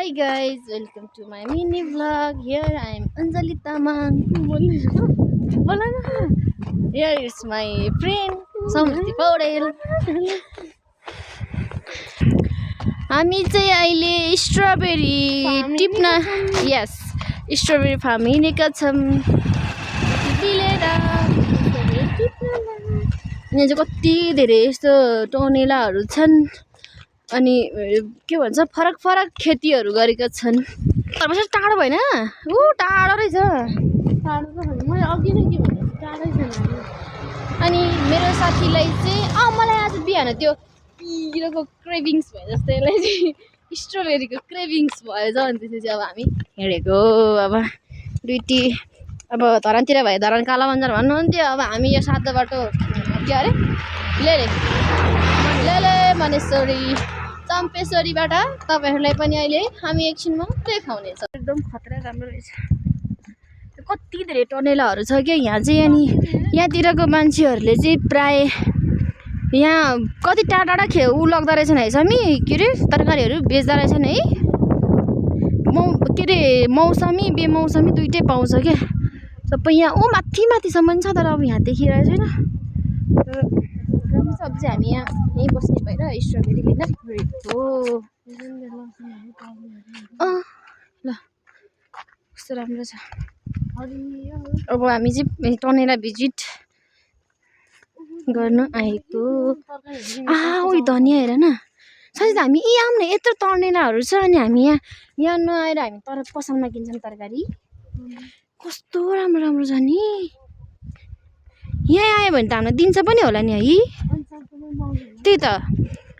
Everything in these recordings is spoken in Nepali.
Hi guys, welcome to my mini vlog. Here I am Anjali Tamang. Here is my friend Samriti Paudel. हामी चाहिँ अहिले स्ट्रबेरी टिप्न स्ट्रबेरी फार्म हिँडेका छौँ लिएर। यहाँ चाहिँ कति धेरै यस्तो टनेलाहरू छन् अनि के भन्छ फरक फरक खेतीहरू गरेका छन्। घरबाट टाढो भएन ऊ टाढो रहेछ। टाढो त मैले अघि नै के भन्नु टाढै छैन। अनि मेरो साथीलाई चाहिँ मलाई आज बिहान त्यो पिरोको क्रेभिङ्स भयो जस्तो यसलाई चाहिँ स्ट्रबेरीको क्रेभिङ्स भएछ अनि त्यसपछि अब हामी हिँडेको। अब दुईटी अब धरानतिर भए धरान काला बजार भन्नुहुन्थ्यो। अब हामी यो सातो बाटो के अरे लेले मनेश्वरी चम्पेश्वरीबाट तपाईँहरूलाई पनि अहिले हामी एकछिनमा देखाउनेछौँ। एकदम खतरा राम्रो रहेछ। कति धेरै टनेलाहरू छ क्या यहाँ चाहिँ। अनि यहाँतिरको मान्छेहरूले चाहिँ प्राय यहाँ कति टाढा टाढा ऊ लग्दो रहेछन् है समी के अरे तरकारीहरू बेच्दो रहेछन् है। के अरे मौसमी बेमौसमी दुइटै पाउँछ क्या सबै यहाँ। ऊ माथि माथिसम्म छ तर अब यहाँ देखिरहेको छैन। सब चाहिँ हामी यहाँ यहीँ बस्ने भएर स्ट्रबेरी लिन गएको ल कस्तो राम्रो छ। अब हामी चाहिँ टनेला भिजिट गर्न आएको। ओइ धनिया हेर न साँच्चै त हामी यहाँ आउँ न यत्रो टनेलाहरू छ अनि हामी यहाँ नआएर हामी तर पसलमा किन्छौँ तरकारी। कस्तो राम्रो राम्रो छ नि। यहाँ आयो भने त हामीलाई दिन्छ पनि होला नि है। त्यही त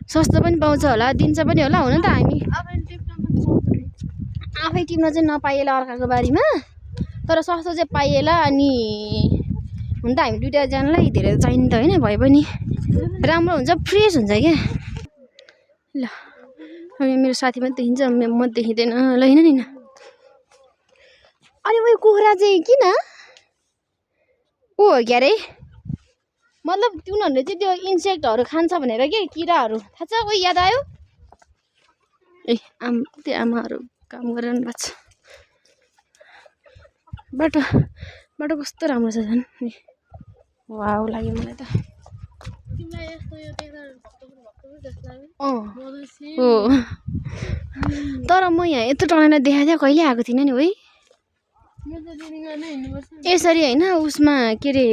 सस्तो पनि पाउँछ होला दिन्छ पनि होला। हुन त हामी आफै टिप्न चाहिँ नपाइएला अर्काको बारीमा तर सस्तो चाहिँ पाइएला। अनि हुन त हामी दुइटाजनालाई धेरै चाहिने त होइन भए पनि राम्रो हुन्छ फ्रेस हुन्छ क्या। ल अब मेरो साथी पनि देखिन्छ म देखिँदैन ल होइन नि। अनि उयो कुखुरा चाहिँ किन ऊ हो क्या अरे मतलब उनीहरूले चाहिँ त्यो इन्सेक्टहरू खान्छ भनेर के किराहरू थाहा छ। उयो याद आयो ए त्यो आमाहरू काम गरिरहनु भएको छ। बाटो कस्तो राम्रो छ झन् नि। वाउ लाग्यो मलाई त। हो तर म यहाँ यत्रो टनेला देखाएको थिएँ कहिले आएको थिइनँ नि है। यसरी होइन उसमा के अरे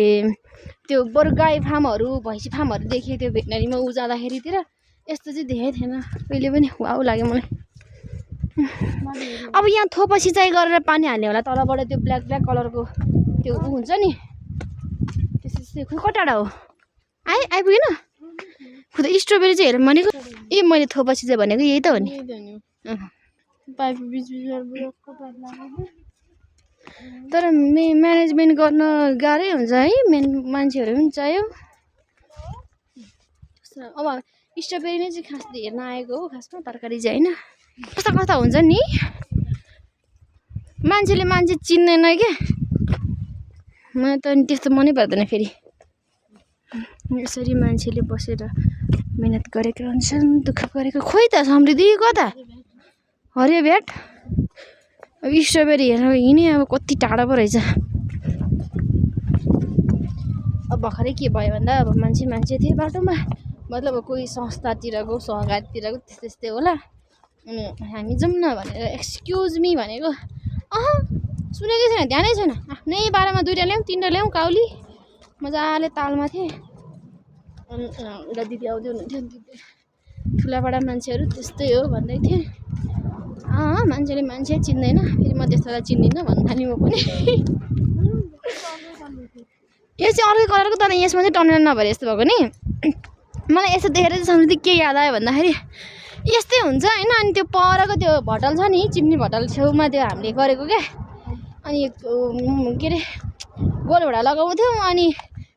त्यो बरु गाई फार्महरू भैँसी फार्महरू देखेँ त्यो भेटनरीमा ऊ जाँदाखेरितिर यस्तो चाहिँ देखेको थिएन कहिले पनि। वाउ लाग्यो मलाई। अब यहाँ थोपा सिँचाइ गरेर पानी हाल्ने होला तलबाट त्यो ब्ल्याक कलरको त्यो ऊ हुन्छ नि त्यस्तै। कता टाढा हो आइपुगेन खुद स्ट्रबेरी चाहिँ हेर भनेको ए मैले थोपा सिँचाइ भनेको यही त हो नि। तर म्यानेजमेन्ट गर्न गाह्रै हुन्छ है मान्छेहरू पनि चाहियो। अब स्ट्रबेरी नै चाहिँ खास हेर्न आएको हो खासमा तरकारी चाहिँ होइन। कस्ता हुन्छ नि मान्छे चिन्दैन क्या। मलाई त अनि त्यस्तो मनै पर्दैन फेरि। यसरी मान्छेले बसेर मिहिनेत गरेका हुन्छन् दुःख गरेको। खोइ त समृद्धि कता हरियो भेट अब स्ट्रबेरी हेरेर हिँडेँ अब कति टाढा पो रहेछ। अब भर्खरै के भयो भन्दा अब मान्छे थिए बाटोमा मतलब कोही संस्थातिरको सहकारीतिरको त्यस्तै होला। अनि हामी जाउँ न भनेर एक्सक्युज मी भनेको सुनेकै छैन ध्यानै छैन। आफ्नै बारेमा दुइटा ल्याउँ तिनवटा ल्याउँ काउली मजाले तालमा थिएँ। अनि एउटा दिदी आउँदै हुनुहुन्थ्यो दिदी ठुलाबडा मान्छेहरू त्यस्तै हो भन्दै थिएँ। मान्छे चिन्दैन फेरि म त्यस्तोलाई चिन्दिनँ भन्दा नि म पनि। यो चाहिँ अर्कै कलरको तर यसमा चाहिँ टनेला नभएर यस्तो भएको नि। मलाई यस्तो देखेर चाहिँ समृद्धि के याद आयो भन्दाखेरि यस्तै हुन्छ होइन। अनि त्यो परको त्यो भटल छ नि चिम्नी भटल छेउमा त्यो हामीले गरेको क्या। अनि के अरे गोलभडा लगाउँथ्यौँ अनि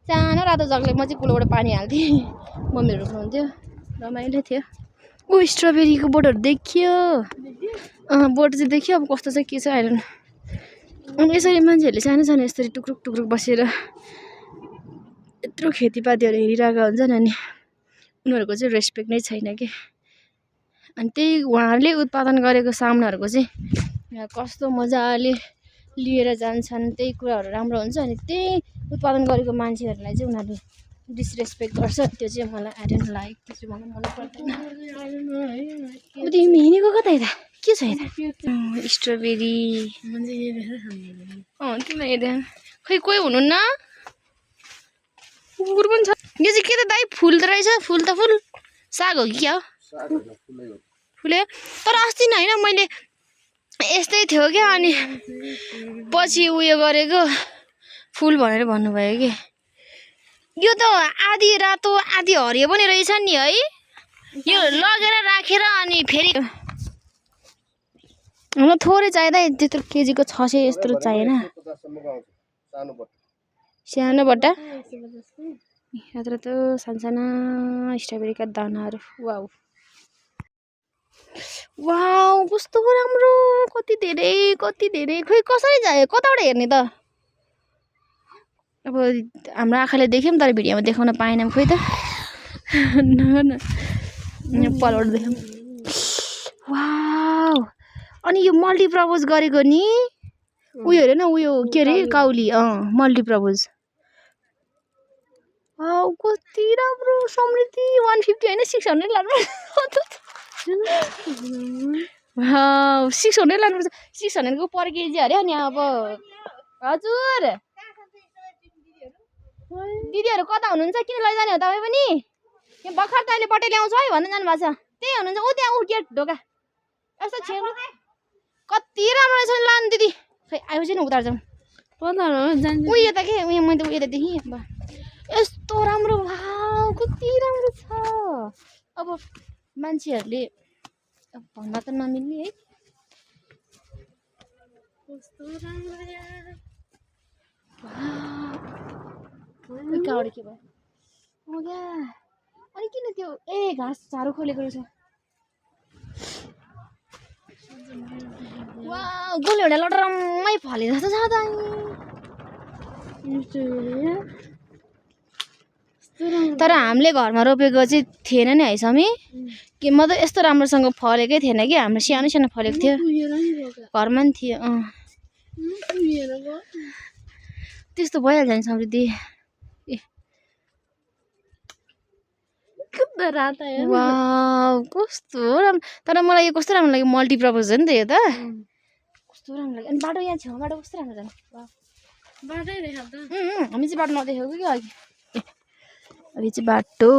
सानो रातो जगले म चाहिँ कुलोबाट पानी हाल्थेँ मम्मीहरू रोक्नुहुन्थ्यो रमाइलो थियो। ऊ स्ट्रबेरीको बोटहरू देखियो बोट चाहिँ देखियो अब कस्तो छ के छ आइरहनु। अब यसरी मान्छेहरूले सानो यसरी टुक्रुक बसेर यत्रो खेतीपातीहरू हेरिरहेको हुन्छन् अनि उनीहरूको चाहिँ रेस्पेक्ट नै छैन कि। अनि त्यही उहाँहरूले उत्पादन गरेको सामानहरूको चाहिँ यहाँ कस्तो मजाले लिएर जान्छन्, त्यही कुराहरू राम्रो हुन्छ। अनि त्यही उत्पादन गरेको मान्छेहरूलाई चाहिँ उनीहरूले डिसरेस्पेक्ट गर्छ, त्यो चाहिँ मलाई आई डोन्ट लाइक, त्यो चाहिँ मलाई मन पर्दैन। अब तिमी हिँडेको कता यता के छ यता? स्ट्रबेरी तिमीलाई हेर्दैन खै कोही हुनुहुन्न? कुकुर पनि छ। यो चाहिँ के त दाइ फुल त रहेछ, फुल त फुल साग हो कि क्या हो? फुले तर अस्ति नै होइन मैले यस्तै थियो क्या, अनि पछि उयो गरेको फुल भनेर भन्नुभयो कि। यो त आधी रातो आधी हरियो पनि रहेछ नि है, यो लगेर राखेर अनि फेरि मलाई थोरै चाहिँदा त्यत्रो केजीको 600 यस्तो चाहिएन। सानो बट्टा यत्र त सानसाना स्ट्रबेरीका दानाहरू। वाउ वाउ कस्तो राम्रो, कति धेरै खोइ कसरी जायो, कताबाट हेर्ने त? अब हाम्रो आँखाले देख्यौँ तर भिडियोमा देखाउन पाएनौँ, खोइ त पलबाट देख्यौँ। वाउ अनि यो मल्टिपर्पज गरेको नि उयो हेर न, उयो के अरे काउली मल्टिपर्पज। वाउ कति राम्रो समृद्धि। 150 होइन 600 लानुपर्छ। वाउ 600 लानुपर्छ, 600 को पर केजी अरे। अनि अब हजुर दिदीहरू कता हुनुहुन्छ, किन लैजाने हो तपाईँ पनि? यो भर्खर त अहिले बटै ल्याउँछ है भन्दै जानुभएको छ, त्यही हुनुहुन्छ ऊ त्यहाँ ऊ गेट ढोका यस्तो छेउ। कति राम्रो रहेछ नि, लानु दिदी खै आएपछि नि उतार जाउँ उयो त के उयो मैले त उयो त देखेँ यस्तो राम्रो। वाउ कति राम्रो छ। अब मान्छेहरूले भन्न त नमिल्ने है, कस्तो राम्रो यार। कहाँबाट के भयो? अनि किन त्यो घाँस झारो खोलेको रहेछ। वाउ गोल एउटा लटरम्मै फले जस्तो छ त। तर हामीले घरमा रोपेको चाहिँ थिएन नि है समी, कि म त यस्तो राम्रोसँग फलेकै थिएन कि, हाम्रो सानो सानो फलेको थियो घरमा नि थियो। त्यस्तो भइहाल्छ नि समृद्धि। वाउ कस्तो राम्रो। तर मलाई यो कस्तो राम्रो लाग्यो, मल्टिपर्पज हो नि त यो त, कस्तो राम्रो लाग्यो। अनि बाटो यहाँ छेउबाट कस्तो राम्रो छ। बाटै देखा त हामी चाहिँ बाटो नदेखेको कि अघि। अघि चाहिँ बाटो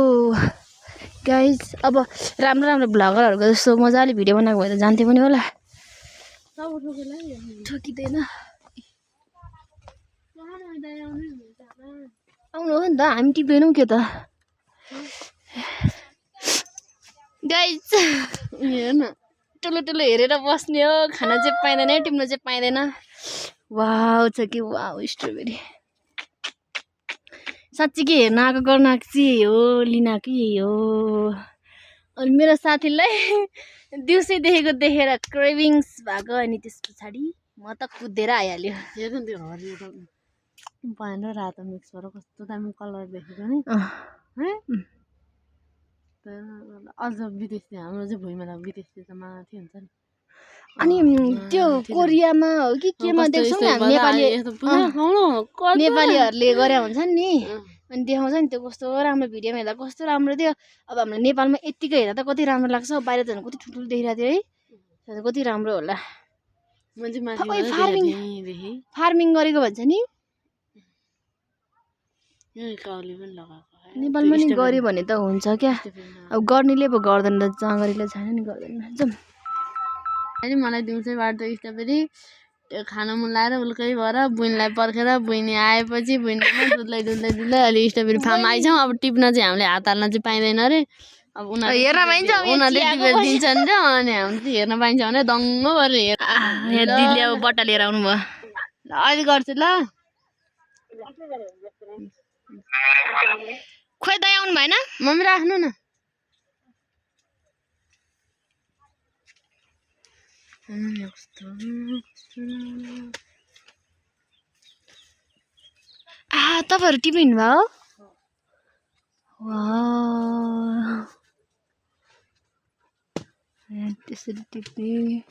गाइज। अब राम्रो राम्रो भ्लगरहरूको जस्तो मजाले भिडियो बनाएको भए त जान्थ्यो पनि होला, ठोकिँदैन। आउनु हो नि त, हामी टिप्दैनौँ के त गाइज। हेर्न ठुलो ठुलो हेरेर बस्ने हो, खाना चाहिँ पाइँदैन, टिप्नु चाहिँ पाइँदैन। वाउ छ कि वाउ स्ट्रबेरी। साँच्ची के हेर्न आएको गर्न आएको चाहिँ यही हो, लिन आएको यही हो। अनि मेरो साथीलाई दिउँसै देखेर क्रेभिङ्स भएको, अनि त्यस पछाडि म त कुदेर आइहाल्यो। हेर्नु त्यो हरियो त पहेँलो रातो मिक्स गरेर कस्तो दामी कलर देखेको नि है। अझ विदेशी हाम्रो चाहिँ भुइँमा त विदेशी त माथि हुन्छ नि। अनि त्यो कोरियामा हो कि केमा देख्छौँ नि हामी नेपालीहरूले गरे हुन्छ नि, अनि देखाउँछ नि त्यो कस्तो राम्रो भिडियोमा हेर्दा कस्तो राम्रो थियो। अब हाम्रो नेपालमा यत्तिकै हेर्दा त कति राम्रो लाग्छ, बाहिर त कति ठुल्ठुलो देखिरहेको थियो है, कति राम्रो होला। फार्मिङ गरेको भन्छ नि, नेपालमा नि गऱ्यो भने त हुन्छ क्या। अब गर्नेले अब गर्दैन, जहाँ गरेको छैन नि गर्दैन। जाउँ अहिले मलाई दिउँसैबाट त स्ट्रबेरी खान मन लागेर उल्कै भएर बुइनलाई पर्खेर बुइनी आएपछि बुइनीमा दुधलाई अहिले स्ट्रबेरी फार्म आइछौँ। अब टिप्न चाहिँ हामीले हात हाल्न चाहिँ पाइँदैन अरे। अब उनीहरूले टिपेर दिन्छन् र, अनि हामी चाहिँ हेर्न पाइन्छ भने दङ्ग गरेर दिदीले अब बट्टा लिएर आउनु भयो। अहिले गर्छु ल। खोइ दाइ आउनु भएन, मम्मी राख्नु न। तपाईँहरू टिप्नु हिँड्नुभयो? त्यसरी टिप्ने।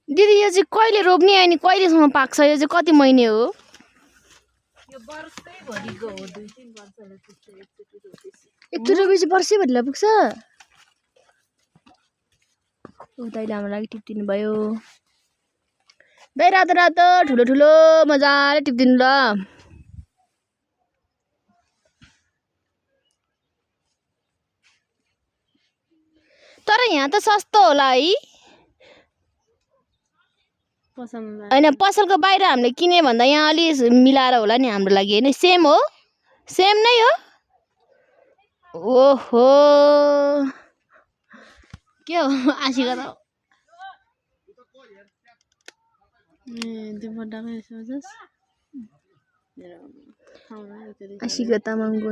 दिदी यो चाहिँ कहिले रोप्ने अनि कहिलेसम्म पाक्छ? यो चाहिँ कति महिने हो? यो वर्षैभरिको हो, 2-3 वर्षले पुग्छ एकचोटि रोपेपछि। एकचोटि रोपेपछि वर्षैभरिलाई पुग्छ? दाइले हाम्रो लागि टिपिदिनु भयो। दाइ रातो रातो ठुलो ठुलो मजाले टिपिदिनु ल। तर यहाँ त सस्तो होला है? होइन, पसलको बाहिर हामीले किने भन्दा यहाँ अलि मिलाएर होला नि हाम्रो लागि, होइन? सेम हो? सेम नै हो? ओहो के हो आशिका त? आशिका तामाङको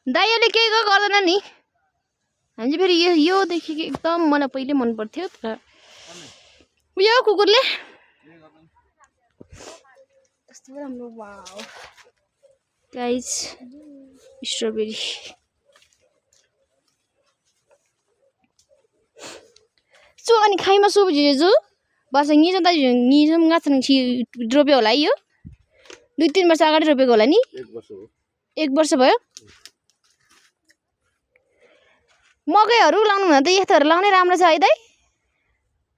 दाइले केही गर्दैन नि। हामी चाहिँ फेरि यो देखेको एकदम मलाई पहिले मन पर्थ्यो, तर यो कुकुरले कस्तो राम्रो। वाउ गाइज, स्ट्रबेरी सो अनि खाइमा सो बुझेछु वर्ष त गाछन् रोप्यो होला है? यो 2-3 वर्ष अगाडि रोपेको होला नि? 1 वर्ष भयो। मकैहरू लाउनु भन्दा त यस्तोहरू लाउनै राम्रो छ है दाइ?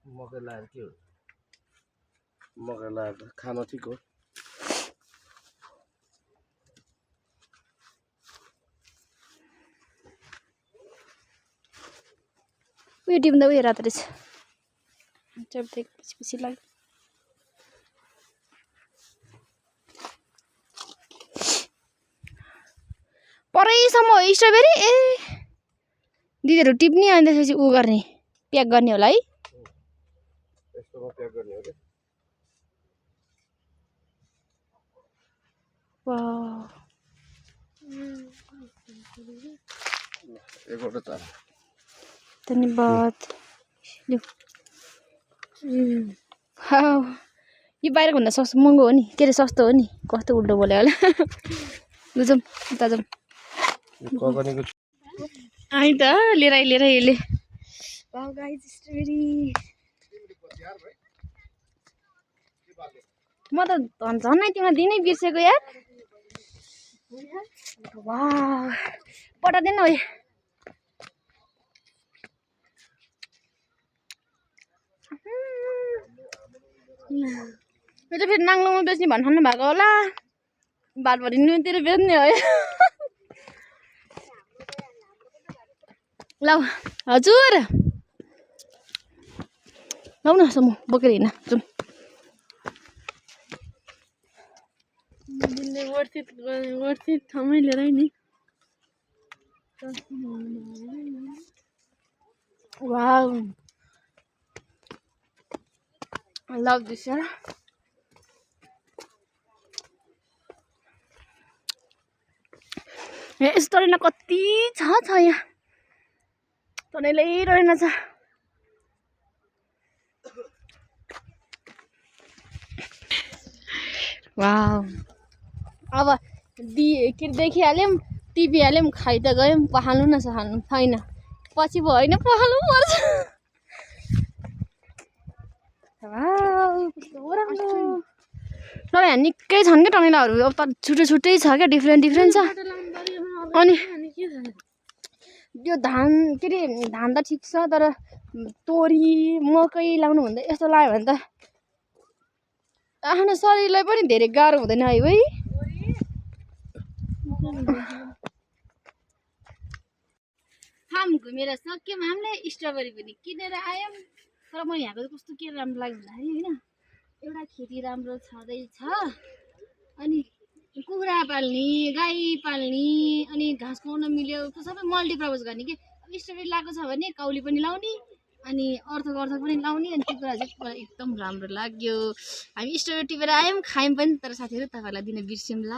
मकै लाएर के हो? मकै लाएर खान ठिक हो। उयो टिप्दा उयो रातो रहेछ। पछि लाग्यो। परैसम्म हो स्ट्रबेरी। ए दिदीहरू टिप्ने अनि त्यसपछि ऊ गर्ने, प्याक गर्ने होला है? यस्तोमा प्याक गर्ने हो के? एकवटा त धन्यवाद। यो बाहिरको भन्दा सस्तो महँगो हो नि, के अरे सस्तो हो नि। कस्तो उल्टो बोल्यो होला। लु जाउँ उता जाउँ। आइ त लिएर यसले। Wow guys, strawberry. म त झन् तिमीलाई दिनै बिर्सेको यार। वाउ पठाइदिनु न। यो चाहिँ फेरि नाङ्लोमा बेच्ने भन्नु भएको होला। बाटभरि नुनतिर बेच्ने हो। ल हजुर लौ न म बोकेर हिँड्न जाउँ। वर्षित ठाउँमै लिएर नि। वाउ I love this यार। यस्तो रहेन कति छ यहाँ तनैलै रहेन छ। वाउ अब के देखिहाल्यौँ, टिपिहाल्यौँ, खाइ त गयौँ, पखाल्नु न सखाल्नु छैन। पछि पो होइन पखाल्नु पर्छ। कस्तो राम्रो। तपाईँ यहाँ निकै छन् क्या टमेलाहरू, अब त छुट्टै छुट्टै छ क्या, डिफ्रेन्ट छ। अनि यो धान के अरे धान त ठिक छ, तर तोरी मकै लाउनु भन्दा यस्तो लायो भने त आफ्नो शरीरलाई पनि धेरै गाह्रो हुँदैन है भाइ। फार्म घुमेर सक्यौँ, हामीले स्ट्रबेरी पनि किनेर आयौँ। तर म यहाँको कस्तो के राम्रो लाग्यो भन्दाखेरि होइन, एउटा खेती राम्रो छँदैछ, अनि कुखुरा पाल्ने, गाई पाल्ने, अनि घाँस खुवाउन मिल्यो, त्यो सबै मल्टिपर्पज गर्ने के। स्ट्रबेरी लगाएको छ भने काउली पनि लाउने, अनि अर्थक पनि लाउने, अनि त्यो कुरा चाहिँ मलाई एकदम राम्रो लाग्यो। हामी स्ट्रबेरी टिपेर आयौँ, खायौँ पनि, तर साथीहरू तपाईँहरूलाई दिन बिर्स्यौँ। ल